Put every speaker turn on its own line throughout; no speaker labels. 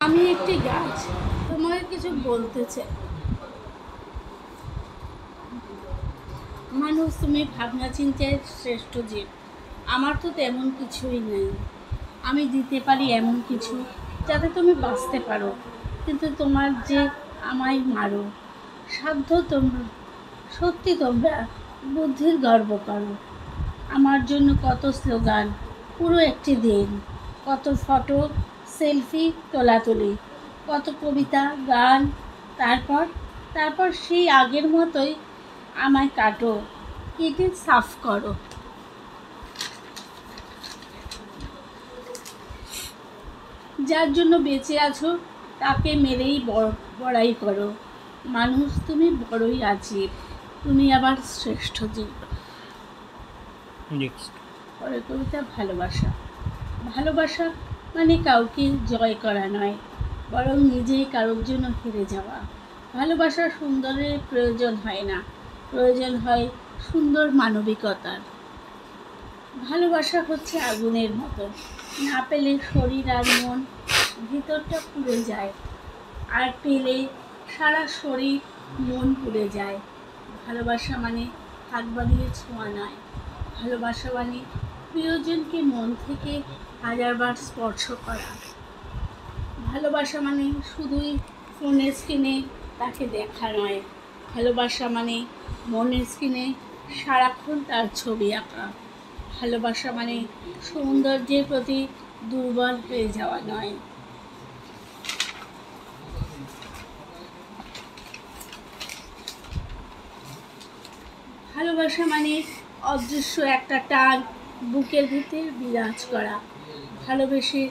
আমি একটি গাছ, তোমাকে কিছু বলতে চাই। মানুষ, তুমি ভাবনা চিন্তায় শ্রেষ্ঠ জীব। আমার তো তেমন কিছুই নেই। আমি দিতে পারি এমন কিছু যাতে তুমি বাঁচতে পারো, কিন্তু তোমার যে আমায় মারো সাধ্য তোমরা, সত্যি তোমরা বুদ্ধির গর্ব করো। আমার জন্য কত স্লোগান, পুরো একটি দিন, কত ফটো, সেলফি তোলাতুলি, কত কবিতা, গান। তারপর তারপর সেই আগের মতোই আমায় কাটো, কেটে সাফ করো। যার জন্য বেঁচে আছো তাকে মেরেই বড়াই করো। মানুষ, তুমি বড়ই আজীব, তুমি আবার শ্রেষ্ঠ জীব। পরের কবিতা, ভালোবাসা। ভালোবাসা মানে কাউকে জয় করা নয়, বরং নিজেই কারোর জন্য হেরে যাওয়া। ভালোবাসা সুন্দরের প্রয়োজন হয় না, প্রয়োজন হয় সুন্দর মানবিকতার। ভালোবাসা হচ্ছে আগুনের মতো, না পেলে শরীর আর মন ভিতরটা পুড়ে যায়, আর পেলে সারা শরীর মন পুড়ে যায়। ভালোবাসা মানে হাত বাড়িয়ে ছোঁয়া নয়, ভালোবাসা মানে প্রিয়জনকে মন থেকে হাজারবার স্পর্শ করা। ভালোবাসা মানে শুধুই ফোনের স্ক্রিনে তাকে দেখা নয়, ভালোবাসা মানে মনের স্ক্রিনে সারাক্ষণ তার ছবি আঁকা। ভালোবাসা মানে সৌন্দর্যের প্রতি দুর্বল হয়ে যাওয়া নয়। ভালোবাসা মানে অদৃশ্য একটা টান বুকের ভিতর বিরাজ করা। ভালোবেসে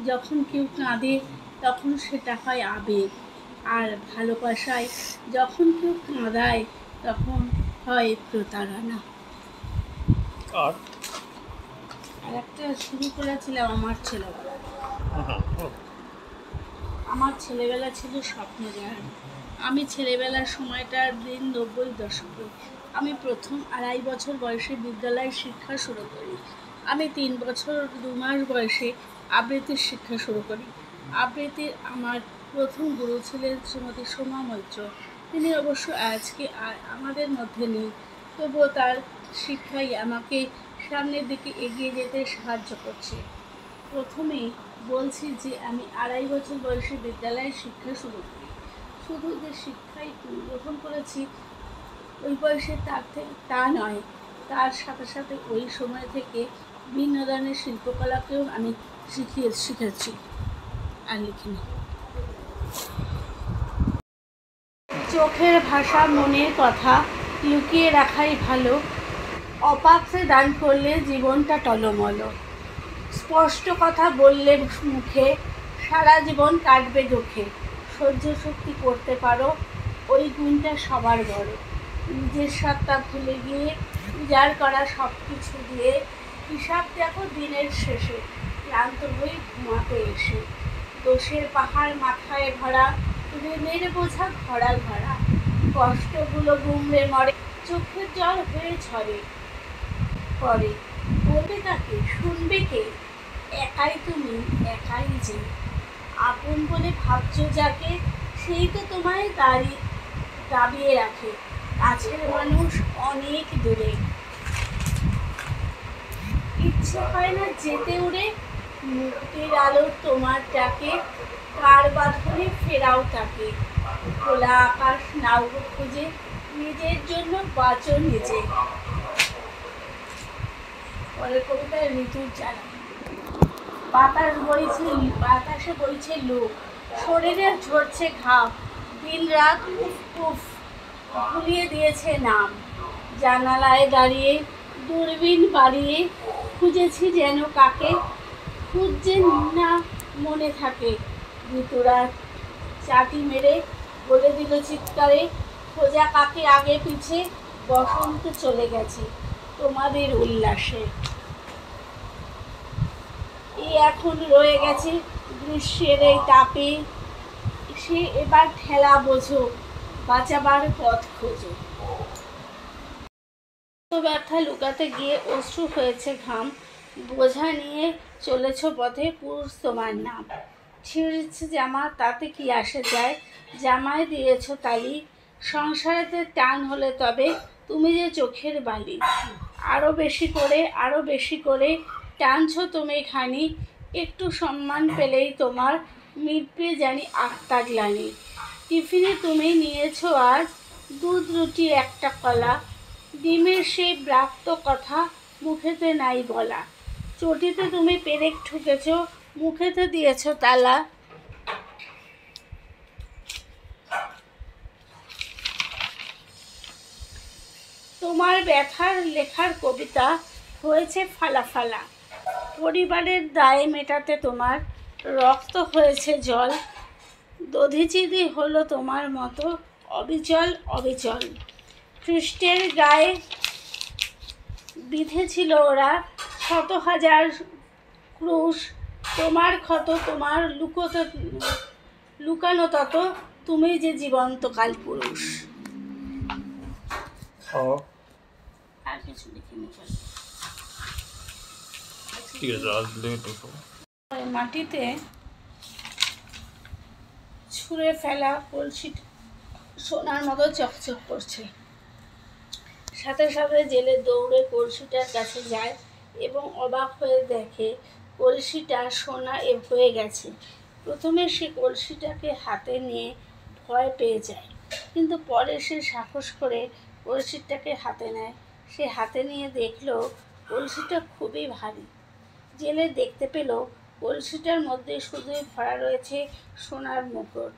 যখন কেউ কাঁদে তখন সেটা হয় আবেগ, আর ভালোবাসায় যখন কেউ কাঁদায় তখন হয় প্রতারণা। আর একটা শুরু করেছিলাম আমার ছেলেবেলা। আমার ছেলেবেলা ছিল স্বপ্ন জাহান। আমি ছেলেবেলার সময়টার দিন 90 দশকে। আমি প্রথম 2.5 বছর বয়সে বিদ্যালয়ের শিক্ষা শুরু করি। আমি 3 বছর 2 মাস বয়সে আবৃত্তির শিক্ষা শুরু করি। আবৃত্তির আমার প্রথম গুরু ছিলেন শ্রীমতী সোমা মৈত্র। তিনি অবশ্য আজকে আমাদের মধ্যে নেই, তবুও তার শিক্ষাই আমাকে সামনের দিকে এগিয়ে যেতে সাহায্য করছে। প্রথমেই বলছি যে আমি 2.5 বছর বয়সে বিদ্যালয়ের শিক্ষা শুরু করি। শুধু যে শিক্ষাই গ্রহণ করেছি ওই বয়সে তা নয়, তার সাথে সাথে ওই সময় থেকে ভিন্ন ধরনের শিল্পকলাকেও আমি শিখেছি আর লিখিনি। চোখের ভাষা, মনের কথা লুকিয়ে রাখাই ভালো। অপাত্রে দান করলে জীবনটা টলমল। স্পষ্ট কথা বললে মুখে সারা জীবন কাটবে দুঃখে। সহ্য শক্তি করতে পারো, ওই গুণটা সবার বড়। নিজের সত্তা ভুলে গিয়ে উজাড় করা সব কিছু দিয়ে হিসাব দেখো দিনের শেষে, ক্লান্ত হয়ে ঘুমাতে এসে। দোষের পাহাড় মাথায় ভরা, ঋণের বোঝা ঘরা ঘরা, কষ্টগুলো গুমড়ে মরে, চোখের জল হয়ে ঝরে পরে। বলবে কাকে, শুনবে কে? একাই তুমি, একাই যে। আপন বলে ভাবছো যাকে, সেই তো তোমায় দাবিয়ে রাখে। কাছের মানুষ অনেক দূরে, ইচ্ছে হয় না যেতে উড়ে। মুক্তির আলো তোমার ডাকে, কার বাঁধনে ফেরাও তাকে। খোলা আকাশ নাও খুঁজে, নিজের জন্য বাঁচো নিজে। পরের কবিতা, ঋতুর জ্বালা। বাতাসে বইছে লু, শরীরে ঝরছে ঘাম, দিন রাত উফ উফ ভুলিয়ে দিয়েছে নাম। জানালায় দাঁড়িয়ে দূরবীন বাড়িয়ে খুঁজেছি যেন কাকে, খুঁজছে না মনে থাকে। ঋতুরা চাটি মেরে বলে দিল চিৎকারে, খোঁজা কাকে আগে পিছে, বসন্ত চলে গেছে তোমাদের উল্লাসে। এই এখন রয়ে গেছে গ্রীষ্মের এই তাপে, সে এবার ঠেলা বোঝো, বাঁচাবার পথ খোঁজো। ব্যথা লুকাতে গিয়ে অশ্রু হয়েছে ঘাম, বোঝা নিয়ে চলেছ পথে পুরুষ তোমার নাম। ছিঁড়েছে জামা তাতে কি আসে যায়, জামায় দিয়েছ তালি, সংসারেতে টান হলে তবে তুমি যে চোখের বালি। আরও বেশি করে টানছ তুমি খানি, একটু সম্মান পেলেই তোমার মিটবে জানি আত্মা গ্লানি। টিফিনে তুমি নিয়েছ আজ দুধ রুটি একটা কলা, ডিমের সেই ব্রাত্য কথা মুখেতে নাই বলা। চটিতে তুমি পেরেক ঠুকেছ, মুখেতে দিয়েছ তালা। তোমার ব্যথার লেখার কবিতা হয়েছে ফালা ফালা, পরিবারের দায় মেটাতে তোমার রক্ত হয়েছে জল, দধিচিদি হলো তোমার মতো অবিচল অবিচল। খ্রিস্টের গায়ে বিঁধেছিল ওরা শত হাজার ক্রুশ, তোমার ক্ষত তোমার লুকানো তত, তুমি যে জীবন্ত কাল পুরুষ। আর কিছু লিখিনি। মাটিতে ছুঁড়ে ফেলা কলসি সোনার মতো চকচক করছে। সাথে সাথে জেলে দৌড়ে কলসিটার কাছে যায় এবং অবাক হয়ে দেখে কলসিটা সোনা হয়ে গেছে। প্রথমে সে কলসিটাকে হাতে নিয়ে ভয় পেয়ে যায়, কিন্তু পরে সে সাহস করে কলসিটাকে হাতে নেয়। সে হাতে নিয়ে দেখলো কলসিটা খুবই ভারী। জেলে দেখতে পেল কলসিটার মধ্যে শুধুই ভরা রয়েছে সোনার মুকুট।